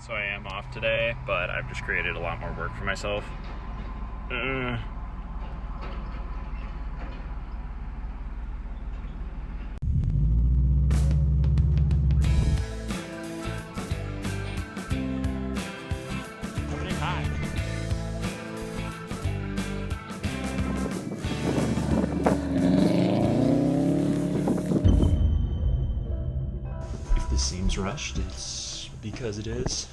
So I am off today, but I've just created a lot more work for myself. If this seems rushed, it's because it is.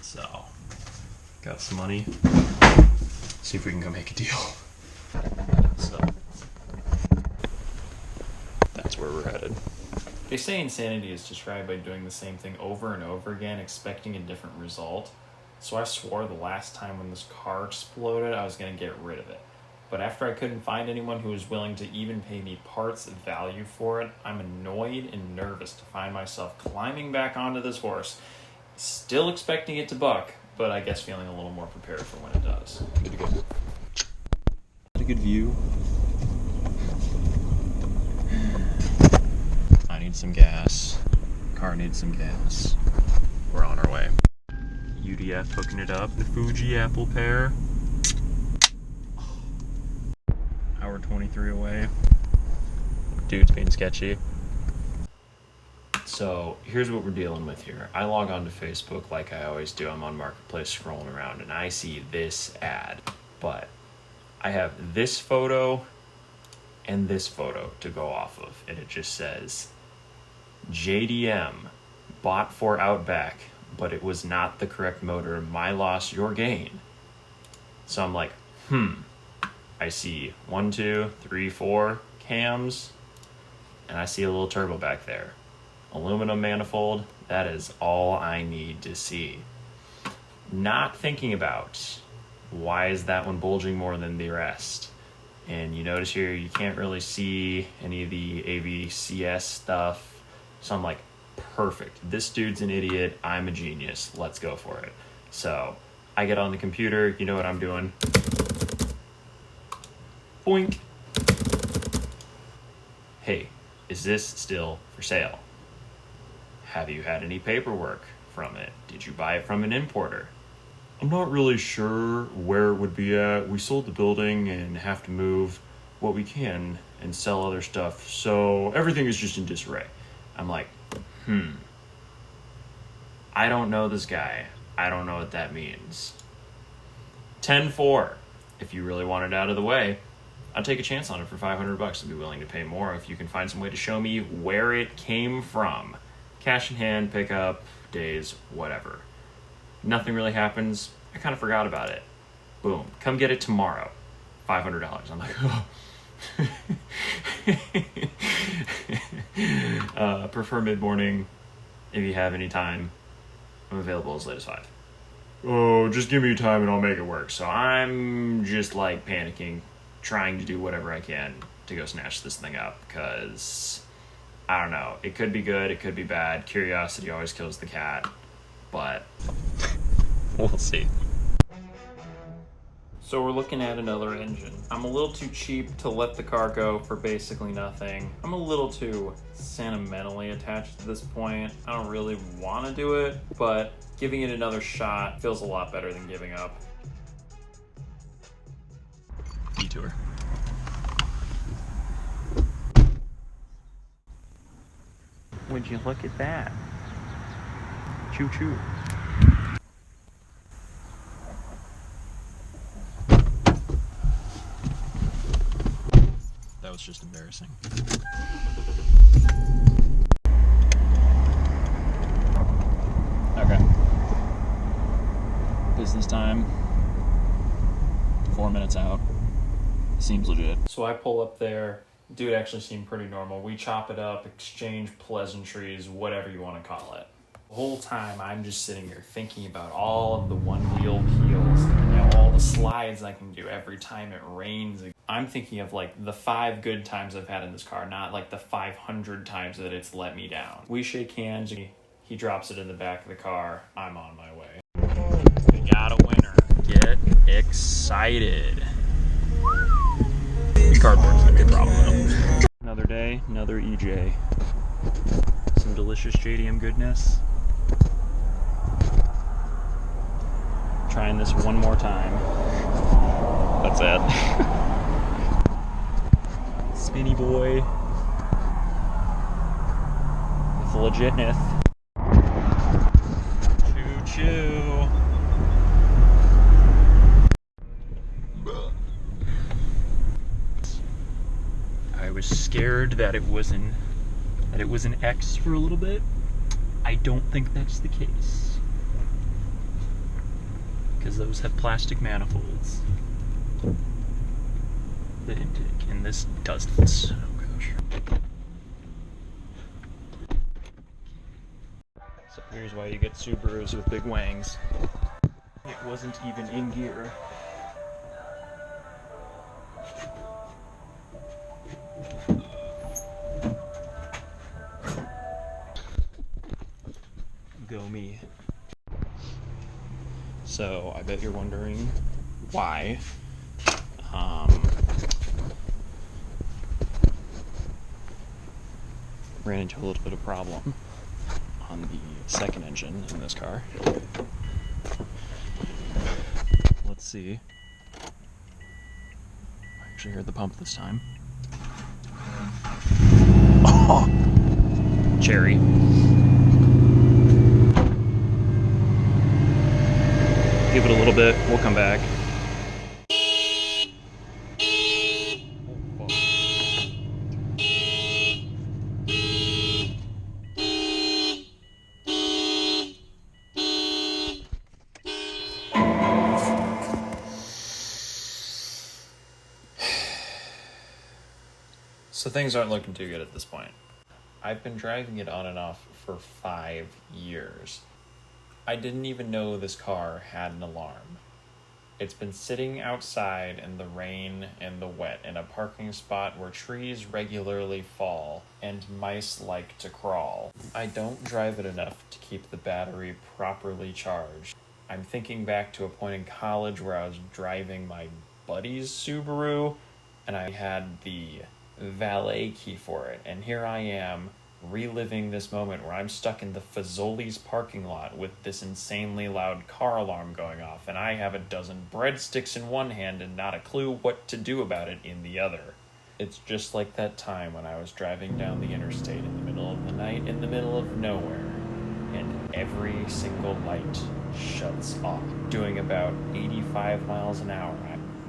So, got some money. See if we can go make a deal. So, that's where we're headed. They say insanity is described by doing the same thing over and over again, expecting a different result. So I swore the last time when this car exploded, I was going to get rid of it. But after I couldn't find anyone who was willing to even pay me parts value for it, I'm annoyed and nervous to find myself climbing back onto this horse, still expecting it to buck, but I guess feeling a little more prepared for when it does. Good to go. Got a good view. I need some gas. Car needs some gas. We're on our way. UDF hooking it up. The Fuji Apple pair. Hour 23 away. Dude's being sketchy. So here's what we're dealing with here. I log on to Facebook like I always do. I'm on Marketplace scrolling around and I see this ad. But I have this photo and this photo to go off of. And it just says, JDM, bought for Outback, but it was not the correct motor. My loss, your gain. So I'm like, I see 1, 2, 3, 4 cams, and I see a little turbo back there. Aluminum manifold, that is all I need to see. Not thinking about why is that one bulging more than the rest. And you notice here you can't really see any of the AVCS stuff. So I'm like, perfect. This dude's an idiot. I'm a genius. Let's go for it. So I get on the computer. You know what I'm doing? Boink. Hey, is this still for sale? Have you had any paperwork from it? Did you buy it from an importer? I'm not really sure where it would be at. We sold the building and have to move what we can and sell other stuff. So everything is just in disarray. I'm like, I don't know this guy. I don't know what that means. 10-4. If you really want it out of the way, I'd take a chance on it for $500. I'd be willing to pay more if you can find some way to show me where it came from. Cash in hand, pickup, days, whatever. Nothing really happens. I kind of forgot about it. Boom. Come get it tomorrow. $500. I'm like, oh. Prefer mid-morning if you have any time. I'm available as late as 5. Oh, just give me time and I'll make it work. So I'm just like panicking, trying to do whatever I can to go snatch this thing up because I don't know. It could be good. It could be bad. Curiosity always kills the cat, but we'll see. So we're looking at another engine. I'm a little too cheap to let the car go for basically nothing. I'm a little too sentimentally attached to this point. I don't really want to do it, but giving it another shot feels a lot better than giving up. Detour. Would you look at that? Choo choo. That was just embarrassing. Okay. Business time. 4 minutes out. Seems legit. So I pull up there. Dude actually seemed pretty normal. We chop it up, exchange pleasantries, whatever you want to call it. The whole time I'm just sitting here thinking about all of the one-wheel peels, all the slides I can do every time it rains. I'm thinking of like the 5 good times I've had in this car, not like the 500 times that it's let me down. We shake hands. He drops it in the back of the car. I'm on my way. We got a winner. Get excited. Cardboard's gonna be a problem though. Another day, another EJ. Some delicious JDM goodness. this one more time. That's it. Spinny boy. It's legitness. Choo-choo. I was scared that it was an X for a little bit. I don't think that's the case, because those have plastic manifolds. The intake, and this doesn't. Oh gosh. So here's why you get Subarus with big wangs. It wasn't even in gear. Go me. So I bet you're wondering why. Ran into a little bit of problem on the second engine in this car. Let's see. I actually heard the pump this time. Oh! Cherry. Give it a little bit, we'll come back. So things aren't looking too good at this point. I've been driving it on and off for 5 years. I didn't even know this car had an alarm. It's been sitting outside in the rain and the wet in a parking spot where trees regularly fall and mice like to crawl. I don't drive it enough to keep the battery properly charged. I'm thinking back to a point in college where I was driving my buddy's Subaru and I had the valet key for it, and here I am reliving this moment where I'm stuck in the Fazoli's parking lot with this insanely loud car alarm going off, and I have a dozen breadsticks in one hand and not a clue what to do about it in the other. It's just like that time when I was driving down the interstate in the middle of the night in the middle of nowhere, and every single light shuts off, doing about 85 miles an hour.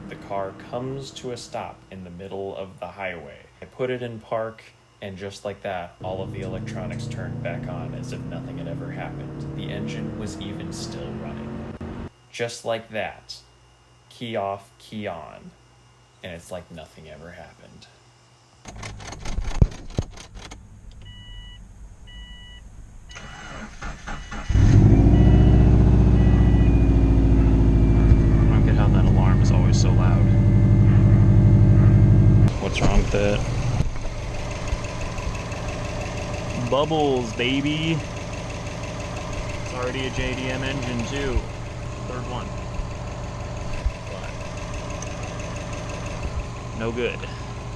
The car comes to a stop in the middle of the highway. I put it in park, and just like that, all of the electronics turned back on as if nothing had ever happened. The engine was even still running. Just like that. Key off, key on. And it's like nothing ever happened. I don't get how that alarm is always so loud. What's wrong with it? Bubbles, baby. It's already a JDM engine too. Third one. But no good.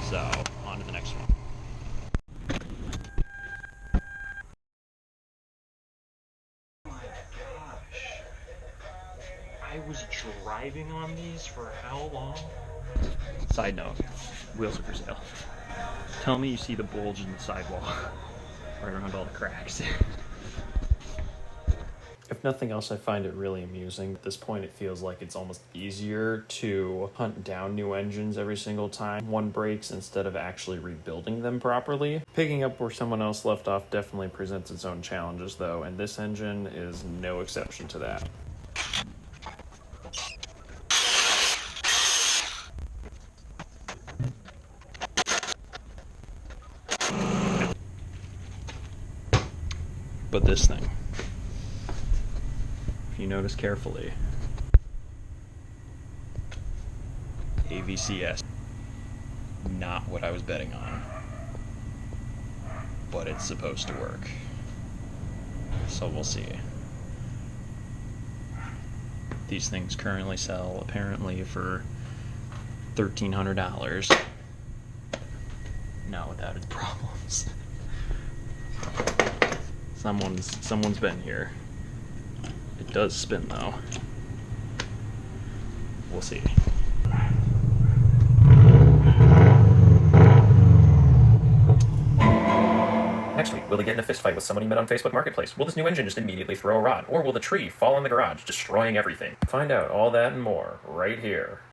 So on to the next one. Oh my gosh. I was driving on these for how long? Side note, wheels are for sale. Tell me you see the bulge in the sidewall. Right around all the cracks. If nothing else, I find it really amusing. At this point, it feels like it's almost easier to hunt down new engines every single time one breaks instead of actually rebuilding them properly. Picking up where someone else left off definitely presents its own challenges though, and this engine is no exception to that. But this thing, if you notice carefully, AVCS, not what I was betting on, but it's supposed to work. So we'll see. These things currently sell apparently for $1,300. Not without its problems. Someone's been here. It does spin though. We'll see. Next week, will he get in a fist fight with someone he met on Facebook Marketplace? Will this new engine just immediately throw a rod? Or will the tree fall on the garage, destroying everything? Find out all that and more right here